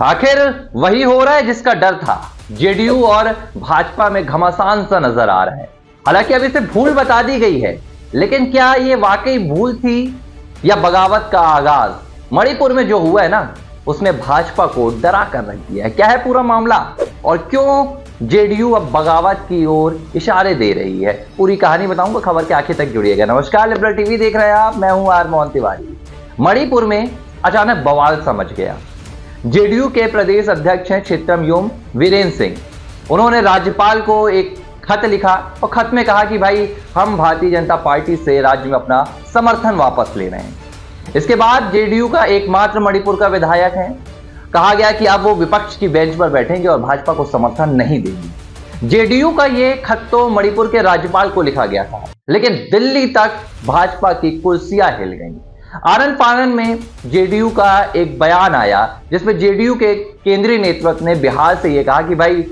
आखिर वही हो रहा है जिसका डर था। जेडीयू और भाजपा में घमासान सा नजर आ रहा है। हालांकि अब इसे भूल बता दी गई है, लेकिन क्या ये वाकई भूल थी या बगावत का आगाज? मणिपुर में जो हुआ है ना, उसने भाजपा को डरा कर रख दिया है। क्या है पूरा मामला और क्यों जेडीयू अब बगावत की ओर इशारे दे रही है, पूरी कहानी बताऊंगा। खबर के आखिर तक जुड़िएगा। नमस्कार, लिबरल टीवी देख रहे हैं आप, मैं हूं आर मोहन तिवारी। मणिपुर में अचानक बवाल समझ गया। जेडीयू के प्रदेश अध्यक्ष हैं क्षेत्रम वीरेंद्र सिंह। उन्होंने राज्यपाल को एक खत लिखा और खत में कहा कि भाई हम भारतीय जनता पार्टी से राज्य में अपना समर्थन वापस ले रहे हैं। इसके बाद जेडीयू का एकमात्र मणिपुर का विधायक है, कहा गया कि अब वो विपक्ष की बेंच पर बैठेंगे और भाजपा को समर्थन नहीं देंगे। जेडीयू का ये खत तो मणिपुर के राज्यपाल को लिखा गया था, लेकिन दिल्ली तक भाजपा की कुर्सियां हिल गईं। आनन फानन में जेडीयू का एक बयान आया, जिसमें जेडीयू के केंद्रीय नेतृत्व ने बिहार से यह कहा कि भाई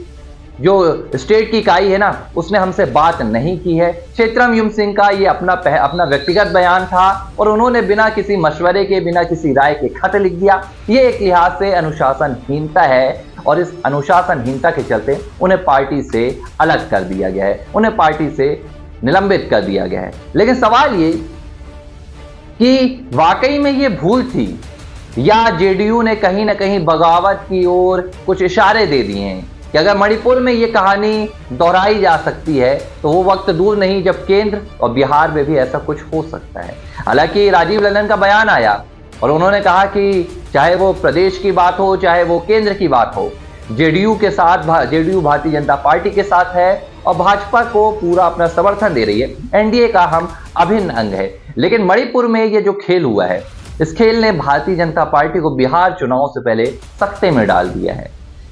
जो स्टेट की इकाई है ना, उसने हमसे बात नहीं की है। क्षेत्रम सिंह का ये अपना व्यक्तिगत बयान था और उन्होंने बिना किसी मशवरे के, बिना किसी राय के खत लिख दिया। ये एक लिहाज से अनुशासनहीनता है और इस अनुशासनहीनता के चलते उन्हें पार्टी से अलग कर दिया गया है, उन्हें पार्टी से निलंबित कर दिया गया है। लेकिन सवाल ये कि वाकई में ये भूल थी या जेडीयू ने कहीं ना कहीं बगावत की ओर कुछ इशारे दे दिए हैं कि अगर मणिपुर में ये कहानी दोहराई जा सकती है तो वो वक्त दूर नहीं जब केंद्र और बिहार में भी ऐसा कुछ हो सकता है। हालांकि राजीव लल्लन का बयान आया और उन्होंने कहा कि चाहे वो प्रदेश की बात हो, चाहे वो केंद्र की बात हो, जेडीयू के साथ, जेडीयू भारतीय जनता पार्टी के साथ है और भाजपा को पूरा अपना समर्थन दे रही है। एनडीए का हम अभिन्न अंग है। लेकिन मणिपुर में ये जो खेल हुआ है, इस खेल ने भारतीय जनता पार्टी को बिहार चुनाव से पहले सख्ते में डाल दिया है।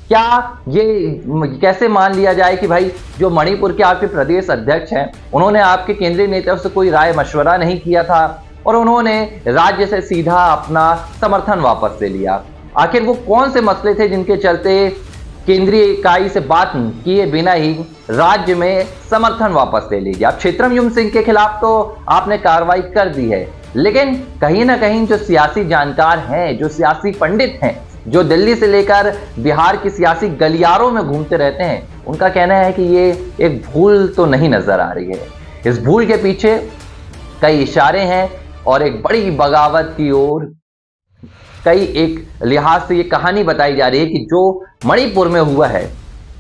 क्या ये कैसे मान लिया जाए कि भाई जो मणिपुर के आपके प्रदेश अध्यक्ष हैं, उन्होंने आपके केंद्रीय नेतृत्व से कोई राय मशवरा नहीं किया था और उन्होंने राज्य से सीधा अपना समर्थन वापस ले लिया? आखिर वो कौन से मसले थे जिनके चलते केंद्रीय इकाई से बात किए बिना ही राज्य में समर्थन वापस ले लीजिए? आप क्षेत्रम सिंह के खिलाफ तो आपने कार्रवाई कर दी है, लेकिन कहीं ना कहीं जो सियासी जानकार हैं, जो सियासी पंडित हैं, जो दिल्ली से लेकर बिहार की सियासी गलियारों में घूमते रहते हैं, उनका कहना है कि ये एक भूल तो नहीं नजर आ रही है। इस भूल के पीछे कई इशारे हैं और एक बड़ी बगावत की ओर कई एक लिहाज से ये कहानी बताई जा रही है कि जो मणिपुर में हुआ है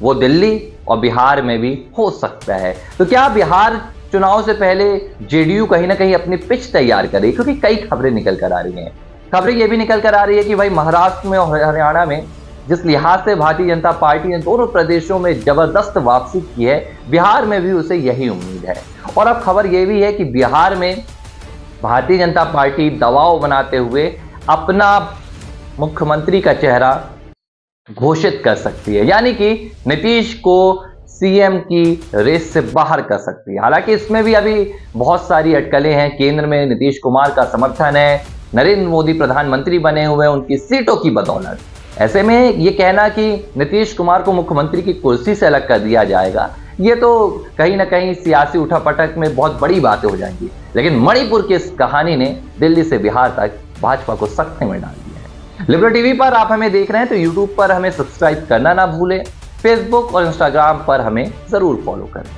वो दिल्ली और बिहार में भी हो सकता है। तो क्या बिहार चुनाव से पहले जेडीयू कहीं ना कहीं अपनी पिच तैयार करे? क्योंकि कई खबरें निकल कर आ रही हैं। खबरें ये भी निकल कर आ रही है कि भाई महाराष्ट्र में और हरियाणा में जिस लिहाज से भारतीय जनता पार्टी ने दोनों प्रदेशों में जबरदस्त वापसी की है, बिहार में भी उसे यही उम्मीद है। और अब खबर यह भी है कि बिहार में भारतीय जनता पार्टी दबाव बनाते हुए अपना मुख्यमंत्री का चेहरा घोषित कर सकती है, यानी कि नीतीश को सीएम की रेस से बाहर कर सकती है। हालांकि इसमें भी अभी बहुत सारी अटकलें हैं। केंद्र में नीतीश कुमार का समर्थन है, नरेंद्र मोदी प्रधानमंत्री बने हुए हैं उनकी सीटों की बदौलत। ऐसे में ये कहना कि नीतीश कुमार को मुख्यमंत्री की कुर्सी से अलग कर दिया जाएगा, ये तो कहीं ना कहीं सियासी उठापटक में बहुत बड़ी बातें हो जाएंगी। लेकिन मणिपुर की इस कहानी ने दिल्ली से बिहार तक भाजपा को सख्ते में डाल दिया है। लिबरल टीवी पर आप हमें देख रहे हैं तो यूट्यूब पर हमें सब्सक्राइब करना ना भूलें, फेसबुक और इंस्टाग्राम पर हमें जरूर फॉलो करें।